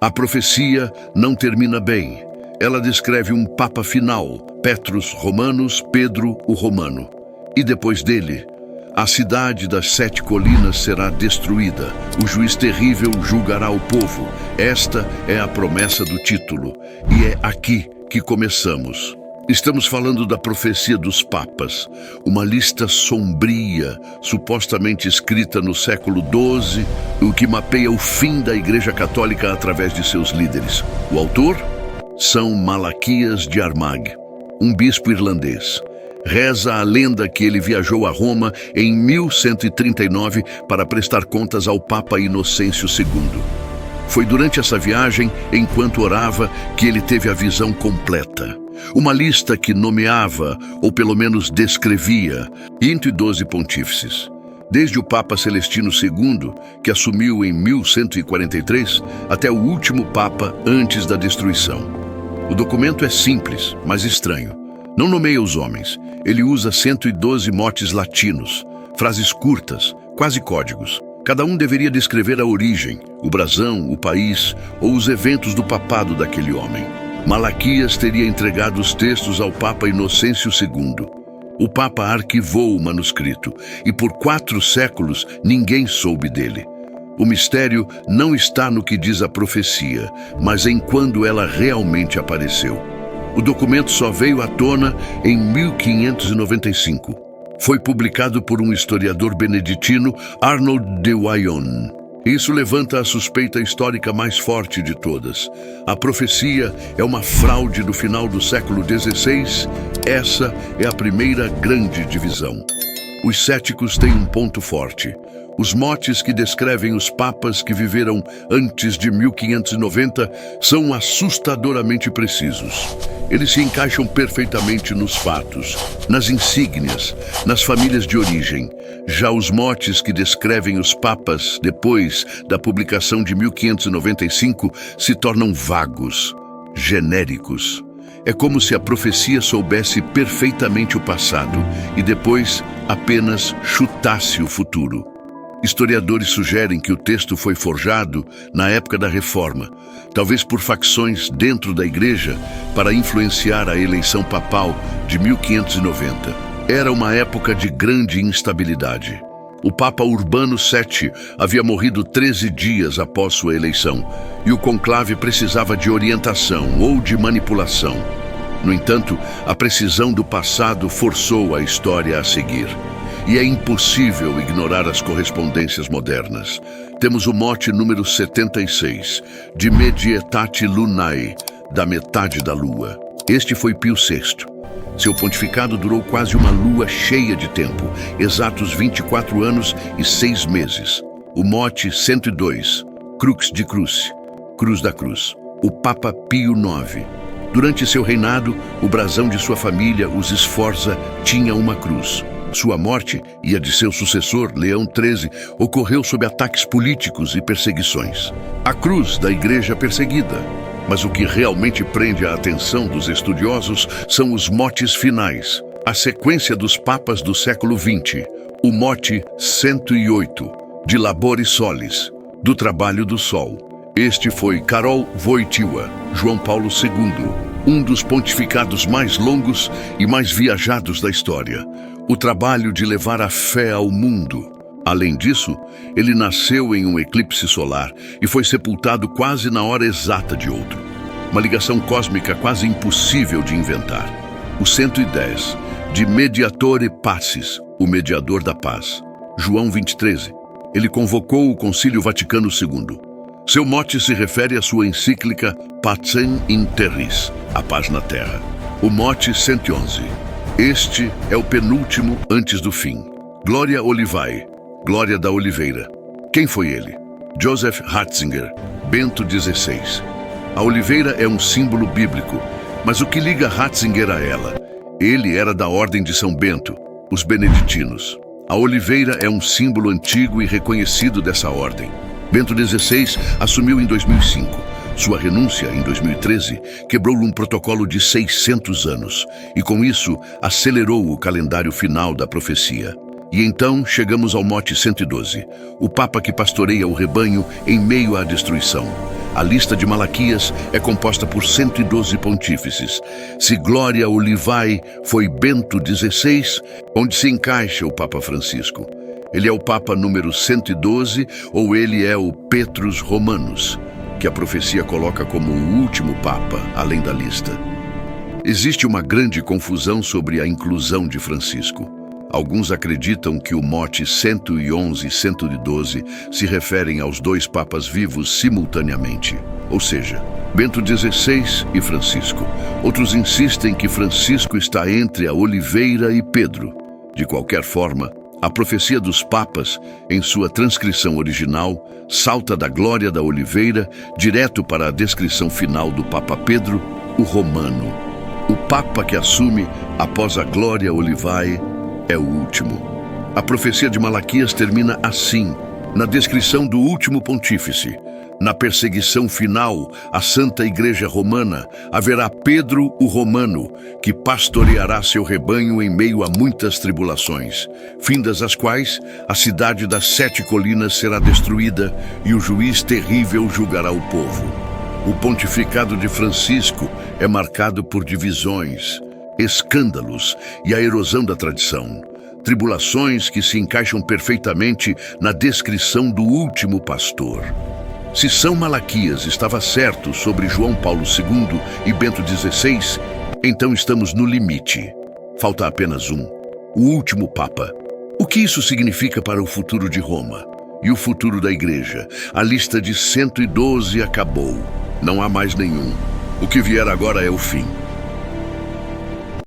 A profecia não termina bem. Ela descreve um Papa final, Petrus Romanus, Pedro o Romano. E depois dele, a cidade das 7 colinas será destruída. O juiz terrível julgará o povo. Esta é a promessa do título. E é aqui que começamos. Estamos falando da profecia dos papas, uma lista sombria, supostamente escrita no século XII, o que mapeia o fim da Igreja Católica através de seus líderes. O autor? São Malaquias de Armagh, um bispo irlandês. Reza a lenda que ele viajou a Roma em 1139 para prestar contas ao Papa Inocêncio II. Foi durante essa viagem, enquanto orava, que ele teve a visão completa. Uma lista que nomeava, ou pelo menos descrevia, 112 pontífices. Desde o Papa Celestino II, que assumiu em 1143, até o último Papa antes da destruição. O documento é simples, mas estranho. Não nomeia os homens. Ele usa 112 motes latinos, frases curtas, quase códigos. Cada um deveria descrever a origem, o brasão, o país ou os eventos do papado daquele homem. Malaquias teria entregado os textos ao Papa Inocêncio II. O Papa arquivou o manuscrito e por 4 séculos ninguém soube dele. O mistério não está no que diz a profecia, mas em quando ela realmente apareceu. O documento só veio à tona em 1595. Foi publicado por um historiador beneditino, Arnold de Wyon. Isso levanta a suspeita histórica mais forte de todas. A profecia é uma fraude do final do século XVI. Essa é a primeira grande divisão. Os céticos têm um ponto forte. Os motes que descrevem os papas que viveram antes de 1590 são assustadoramente precisos. Eles se encaixam perfeitamente nos fatos, nas insígnias, nas famílias de origem. Já os motes que descrevem os papas depois da publicação de 1595 se tornam vagos, genéricos. É como se a profecia soubesse perfeitamente o passado e depois apenas chutasse o futuro. Historiadores sugerem que o texto foi forjado na época da Reforma, talvez por facções dentro da Igreja para influenciar a eleição papal de 1590. Era uma época de grande instabilidade. O Papa Urbano VII havia morrido 13 dias após sua eleição e o conclave precisava de orientação ou de manipulação. No entanto, a precisão do passado forçou a história a seguir. E é impossível ignorar as correspondências modernas. Temos o mote número 76, de Medietate Lunae, da metade da lua. Este foi Pio VI. Seu pontificado durou quase uma lua cheia de tempo, exatos 24 anos e 6 meses. O mote 102, Crux de Cruz, Cruz da Cruz. O Papa Pio IX. Durante seu reinado, o brasão de sua família, os Sforza, tinha uma cruz. Sua morte e a de seu sucessor, Leão XIII, ocorreu sob ataques políticos e perseguições. A cruz da igreja perseguida. Mas o que realmente prende a atenção dos estudiosos são os motes finais, a sequência dos papas do século XX. O mote 108, de Laboris Solis, do trabalho do sol. Este foi Karol Wojtyła, João Paulo II, um dos pontificados mais longos e mais viajados da história. O trabalho de levar a fé ao mundo. Além disso, ele nasceu em um eclipse solar e foi sepultado quase na hora exata de outro. Uma ligação cósmica quase impossível de inventar. O 110, de Mediatore Pacis, o mediador da paz. João 20:13. Ele convocou o Concílio Vaticano II. Seu mote se refere à sua encíclica Pacem in Terris, a paz na terra. O mote 111. Este é o penúltimo antes do fim. Gloria Olivae, Glória da Oliveira. Quem foi ele? Joseph Ratzinger, Bento XVI. A oliveira é um símbolo bíblico, mas o que liga Ratzinger a ela? Ele era da Ordem de São Bento, os beneditinos. A oliveira é um símbolo antigo e reconhecido dessa ordem. Bento XVI assumiu em 2005. Sua renúncia, em 2013, quebrou um protocolo de 600 anos e, com isso, acelerou o calendário final da profecia. E então chegamos ao mote 112, o Papa que pastoreia o rebanho em meio à destruição. A lista de Malaquias é composta por 112 pontífices. Se Glória Olivae foi Bento XVI, onde se encaixa o Papa Francisco? Ele é o Papa número 112 ou ele é o Petrus Romanus, que a profecia coloca como o último Papa, além da lista? Existe uma grande confusão sobre a inclusão de Francisco. Alguns acreditam que o mote 111 e 112 se referem aos dois papas vivos simultaneamente, ou seja, Bento XVI e Francisco. Outros insistem que Francisco está entre a Oliveira e Pedro. De qualquer forma, a profecia dos papas, em sua transcrição original, salta da glória da Oliveira direto para a descrição final do Papa Pedro, o Romano. O Papa que assume após a Glória Olivae é o último. A profecia de Malaquias termina assim, na descrição do último pontífice. Na perseguição final à Santa Igreja Romana, haverá Pedro o Romano, que pastoreará seu rebanho em meio a muitas tribulações, findas as quais a cidade das 7 colinas será destruída e o juiz terrível julgará o povo. O pontificado de Francisco é marcado por divisões, escândalos e a erosão da tradição. Tribulações que se encaixam perfeitamente na descrição do último pastor. Se São Malaquias estava certo sobre João Paulo II e Bento XVI, então estamos no limite. Falta apenas um, o último Papa. O que isso significa para o futuro de Roma? E o futuro da Igreja? A lista de 112 acabou. Não há mais nenhum. O que vier agora é o fim.